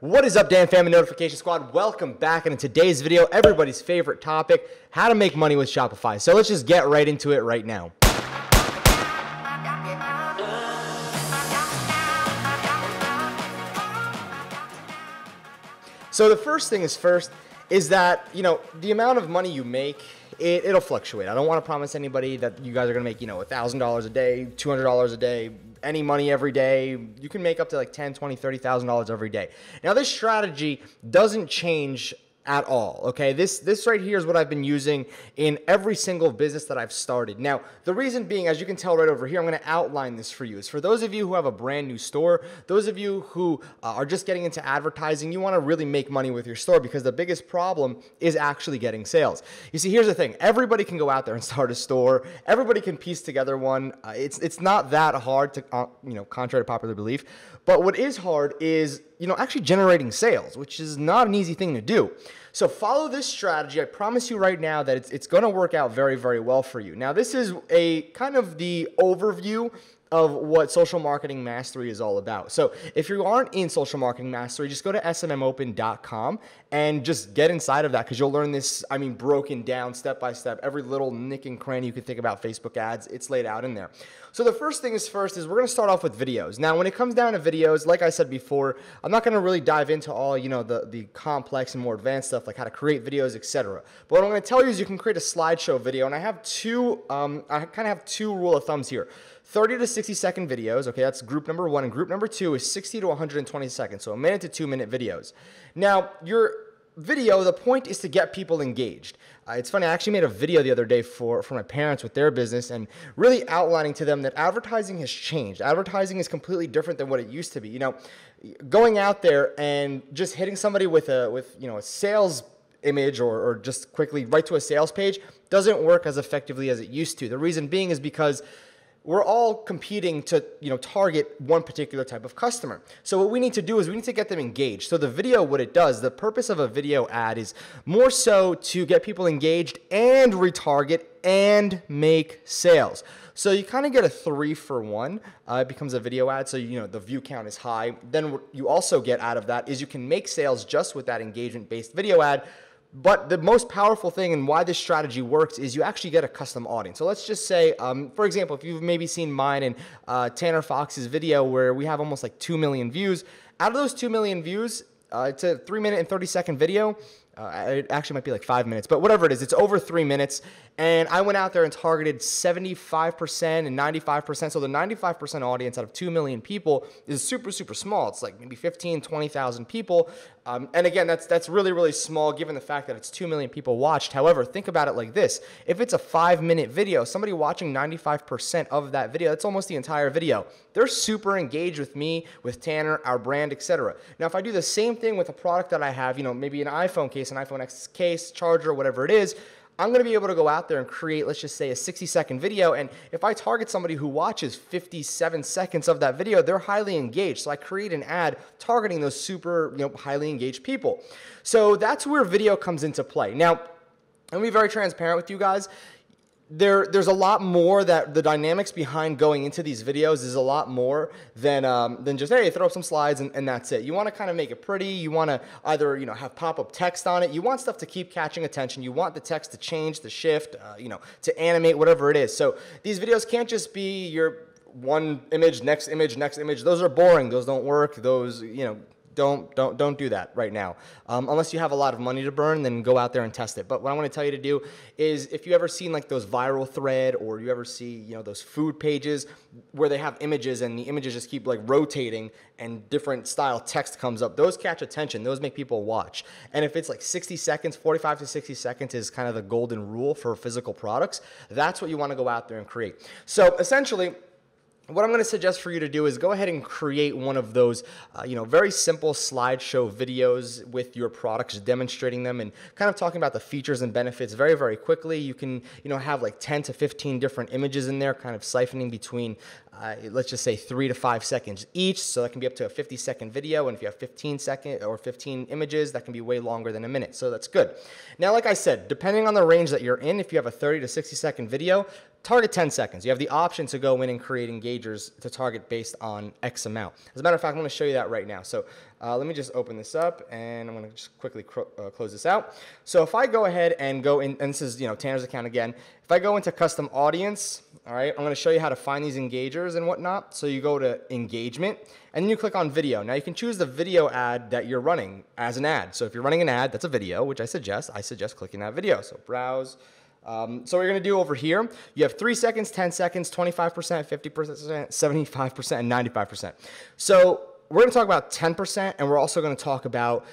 What is up, Dan Family Notification Squad? Welcome back, and in today's video, everybody's favorite topic, how to make money with Shopify. So let's just get right into it right now. So the first thing is that, the amount of money you make, it'll fluctuate. I don't want to promise anybody that you guys are going to make, $1,000 a day, $200 a day, any money every day. You can make up to like $10,000, $20,000, $30,000 every day. Now, this strategy doesn't change at all, okay? This right here is what I've been using in every single business that I've started. Now, the reason being, as you can tell right over here, I'm going to outline this for you. It's for those of you who have a brand new store, those of you who are just getting into advertising, you want to really make money with your store because the biggest problem is actually getting sales. You see, here's the thing. Everybody can go out there and start a store. Everybody can piece together one. It's not that hard to, contrary to popular belief. But what is hard is, actually generating sales, which is not an easy thing to do. So follow this strategy. I promise you right now that it's going to work out very, very well for you. Now, this is a kind of the overview of what social marketing mastery is all about. So if you aren't in social marketing mastery, just go to smmopen.com and just get inside of that, because you'll learn this, broken down step by step, every little nick and cranny you can think about Facebook ads, it's laid out in there. So the first thing is we're going to start off with videos. Now, when it comes down to videos, like I said before, I'm not going to really dive into all, the complex and more advanced stuff, like how to create videos, etc. But what I'm going to tell you is you can create a slideshow video, and I have two rule of thumbs here. 30 to 60 second videos, okay, that's group number one, and group number two is 60 to 120 seconds, so 1 minute to 2 minute videos. Now, your video, the point is to get people engaged. It's funny, I actually made a video the other day for my parents with their business and really outlining to them that advertising has changed. Advertising is completely different than what it used to be. Going out there and just hitting somebody with a sales image or just quickly right to a sales page doesn't work as effectively as it used to. The reason being is because we're all competing to, target one particular type of customer. So what we need to do is we need to get them engaged. So the video, what it does, the purpose of a video ad is more so to get people engaged and retarget and make sales. So you kind of get a 3-for-1. It becomes a video ad, so the view count is high. Then what you also get out of that is you can make sales just with that engagement-based video ad. But the most powerful thing and why this strategy works is you actually get a custom audience. So let's just say, for example, if you've maybe seen mine and Tanner Fox's video where we have almost like 2 million views. Out of those 2 million views, it's a 3-minute and 30-second video. It actually might be like 5 minutes, but whatever it is, it's over 3 minutes. And I went out there and targeted 75% and 95%. So the 95% audience out of 2 million people is super, super small. It's like maybe 15, 20,000 people. And again, that's really, really small given the fact that it's 2 million people watched. However, think about it like this. If it's a 5-minute video, somebody watching 95% of that video, that's almost the entire video. They're super engaged with me, with Tanner, our brand, etc. Now, if I do the same thing with a product that I have, maybe an iPhone case, an iPhone X case, charger, whatever it is, I'm going to be able to go out there and create, let's just say, a 60-second video. And if I target somebody who watches 57 seconds of that video, they're highly engaged. So I create an ad targeting those super, highly engaged people. So that's where video comes into play. Now, I'm going to be very transparent with you guys. There's a lot more that the dynamics behind going into these videos is a lot more than just, hey, throw up some slides and that's it. You want to kind of make it pretty. You want to either, have pop-up text on it. You want stuff to keep catching attention. You want the text to change, to shift, to animate, whatever it is. So these videos can't just be your one image, next image, next image. Those are boring. Those don't work. Those, don't do that right now. Unless you have a lot of money to burn, then go out there and test it. But what I want to tell you to do is if you ever seen like those viral thread or you ever see, those food pages where they have images and the images just keep like rotating and different style text comes up, those catch attention. Those make people watch. And if it's like 60 seconds, 45 to 60 seconds is kind of the golden rule for physical products. That's what you want to go out there and create. So essentially, what I'm going to suggest for you to do is go ahead and create one of those, very simple slideshow videos with your products, demonstrating them and kind of talking about the features and benefits very, very quickly. You can, have like 10 to 15 different images in there, kind of siphoning between, let's just say 3 to 5 seconds each. So that can be up to a 50-second video. And if you have 15 images, that can be way longer than a minute. So that's good. Now, like I said, depending on the range that you're in, if you have a 30 to 60-second video, target 10 seconds. You have the option to go in and create engagers to target based on X amount. As a matter of fact, I'm going to show you that right now. So Let me just open this up, and I'm going to just quickly close this out. So if I go ahead and go in, and this is Tanner's account again. If I go into custom audience, all right, I'm going to show you how to find these engagers and whatnot. So you go to engagement, and then you click on video. Now you can choose the video ad that you're running as an ad. So if you're running an ad, that's a video, which I suggest clicking that video. So browse. So what you're going to do over here, you have 3 seconds, 10 seconds, 25%, 50%, 75%, and 95%. So we're going to talk about 10%, and we're also going to talk about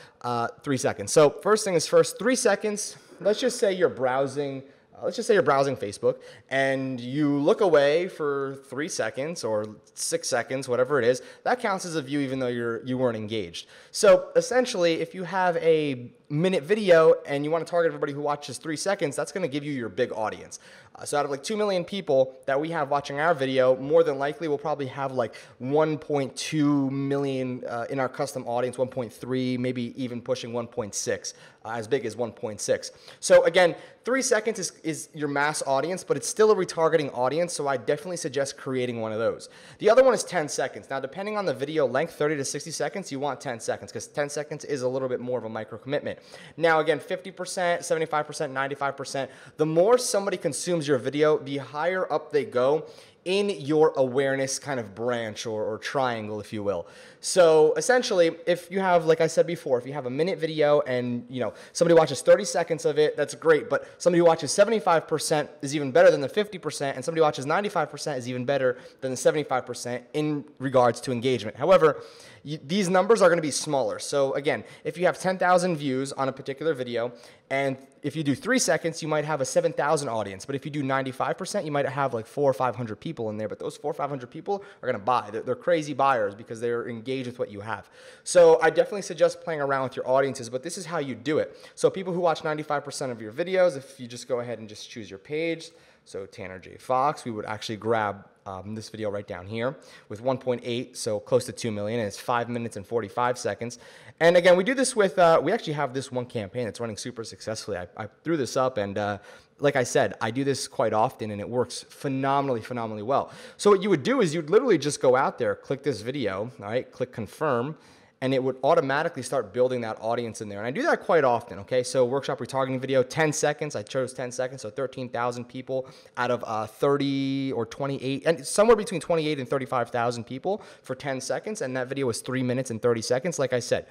3 seconds. So first thing is first, 3 seconds. Let's just say you're browsing. Let's just say you're browsing Facebook, and you look away for 3 seconds or 6 seconds, whatever it is. That counts as a view, even though you weren't engaged. So essentially, if you have a minute video and you want to target everybody who watches 3 seconds, that's going to give you your big audience. So out of like 2 million people that we have watching our video, more than likely we'll probably have like 1.2 million in our custom audience, 1.3, maybe even pushing 1.6, as big as 1.6. So again, 3 seconds is your mass audience, but it's still a retargeting audience, so I definitely suggest creating one of those. The other one is 10 seconds. Now, depending on the video length, 30 to 60 seconds, you want 10 seconds, because 10 seconds is a little bit more of a micro commitment. Now, again, 50%, 75%, 95%, the more somebody consumes your video, the higher up they go in your awareness kind of branch or triangle, if you will. So essentially, if you have, like I said before, if you have a minute video and somebody watches 30 seconds of it, that's great. But somebody who watches 75% is even better than the 50%, and somebody who watches 95% is even better than the 75% in regards to engagement. However, these numbers are going to be smaller. So again, if you have 10,000 views on a particular video, and if you do 3 seconds, you might have a 7,000 audience. But if you do 95%, you might have like 400 or 500 people in there. But those 400 or 500 people are going to buy. They're crazy buyers because they're engaged with what you have. So I definitely suggest playing around with your audiences, but this is how you do it. So people who watch 95% of your videos, if you just go ahead and just choose your page, so Tanner J. Fox, we would actually grab this video right down here with 1.8, so close to 2 million, and it's 5 minutes and 45 seconds. And again, we do this with, we actually have this one campaign that's running super successfully. I threw this up, and like I said, I do this quite often, and it works phenomenally well. So what you would do is you'd literally just go out there, click this video, all right, click confirm, and it would automatically start building that audience in there. And I do that quite often, okay? So workshop retargeting video, 10 seconds. I chose 10 seconds, so 13,000 people out of 30 or 28, and somewhere between 28 and 35,000 people for 10 seconds, and that video was 3 minutes and 30 seconds. Like I said,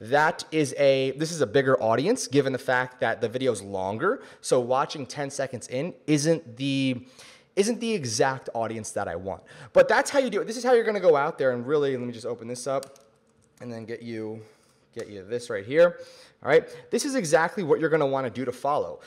this is a bigger audience given the fact that the video is longer, so watching 10 seconds in isn't the exact audience that I want. But that's how you do it. This is how you're gonna go out there and really, let me just open this up and then get you this right here. All right, this is exactly what you're going to want to do to follow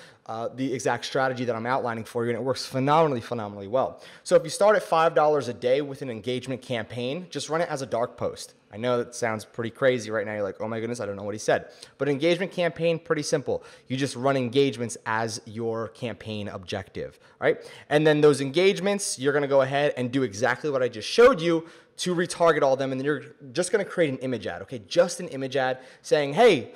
the exact strategy that I'm outlining for you, and it works phenomenally well. So if you start at $5 a day with an engagement campaign, just run it as a dark post. I know that sounds pretty crazy right now. You're like, oh my goodness, I don't know what he said. But engagement campaign, pretty simple. You just run engagements as your campaign objective, all right? And then those engagements, you're going to go ahead and do exactly what I just showed you to retarget all of them, and then you're just going to create an image ad, okay? Just an image ad saying, hey,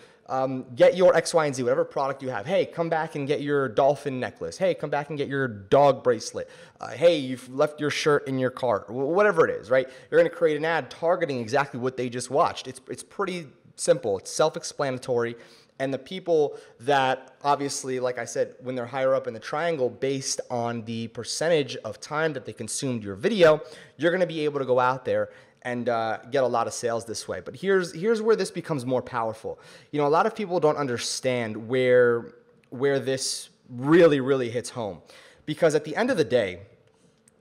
get your X, Y, and Z, whatever product you have. Hey, come back and get your dolphin necklace. Hey, come back and get your dog bracelet. Hey, you've left your shirt in your cart. Whatever it is, right? You're going to create an ad targeting exactly what they just watched. It's pretty simple. It's self-explanatory. And the people that obviously, like I said, when they're higher up in the triangle, based on the percentage of time that they consumed your video, you're going to be able to go out there and get a lot of sales this way. But here's where this becomes more powerful. A lot of people don't understand where this really hits home. Because at the end of the day,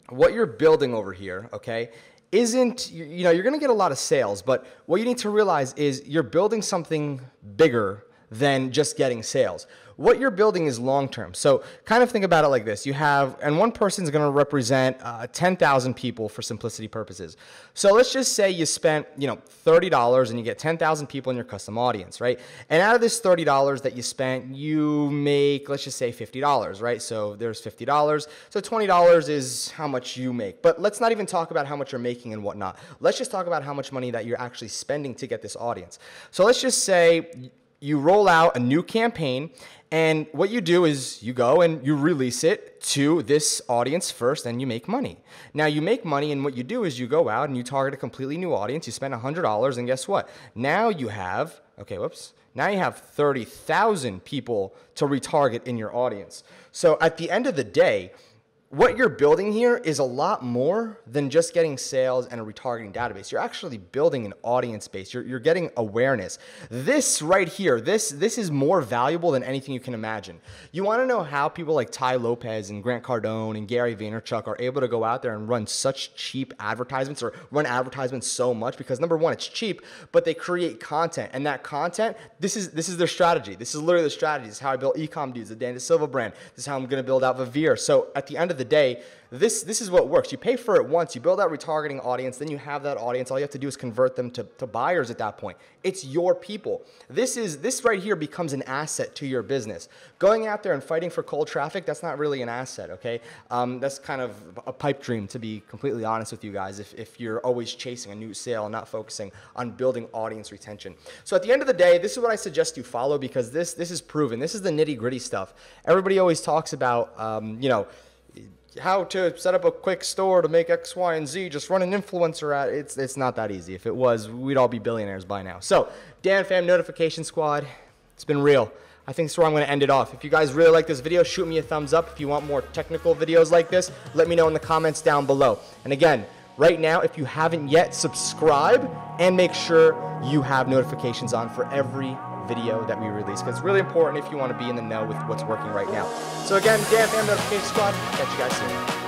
what you're building over here, okay, isn't, you're going to get a lot of sales, but what you need to realize is you're building something bigger than just getting sales. What you're building is long-term. So kind of think about it like this. You have, and one person is going to represent 10,000 people for simplicity purposes. So let's just say you spent, $30 and you get 10,000 people in your custom audience, right? And out of this $30 that you spent, you make, let's just say $50, right? So there's $50. So $20 is how much you make. But let's not even talk about how much you're making and whatnot. Let's just talk about how much money that you're actually spending to get this audience. So let's just say you roll out a new campaign, and what you do is you go and you release it to this audience first, and you make money. Now you make money, and what you do is you go out and you target a completely new audience. You spend $100, and guess what? Now you have, now you have 30,000 people to retarget in your audience. So at the end of the day, what you're building here is a lot more than just getting sales and a retargeting database. You're actually building an audience base. You're getting awareness. This right here, this is more valuable than anything you can imagine. You want to know how people like Ty Lopez and Grant Cardone and Gary Vaynerchuk are able to go out there and run such cheap advertisements, or run advertisements so much? Because number one, it's cheap, but they create content, and that content, this is their strategy. This is literally the strategy. This is how I built Ecom Dudes, the Dan Dasilva brand. This is how I'm going to build out Vivere. So at the end of the day, this is what works. You pay for it once, you build that retargeting audience, then you have that audience. All you have to do is convert them to buyers at that point. It's your people. This right here becomes an asset to your business. Going out there and fighting for cold traffic, that's not really an asset, okay? That's kind of a pipe dream, to be completely honest with you guys, if you're always chasing a new sale and not focusing on building audience retention. So at the end of the day, this is what I suggest you follow, because this is proven. This is the nitty-gritty stuff. Everybody always talks about, how to set up a quick store to make X, Y, and Z, just run an influencer ad. It's not that easy. If it was, we'd all be billionaires by now. So, Dan Fam Notification Squad, it's been real. I think that's where I'm going to end it off. If you guys really like this video, shoot me a thumbs up. If you want more technical videos like this, let me know in the comments down below. And again, right now, if you haven't yet, subscribe and make sure you have notifications on for every video that we release, because it's really important if you want to be in the know with what's working right now. So again, Dan Fam Notification Squad, catch you guys soon.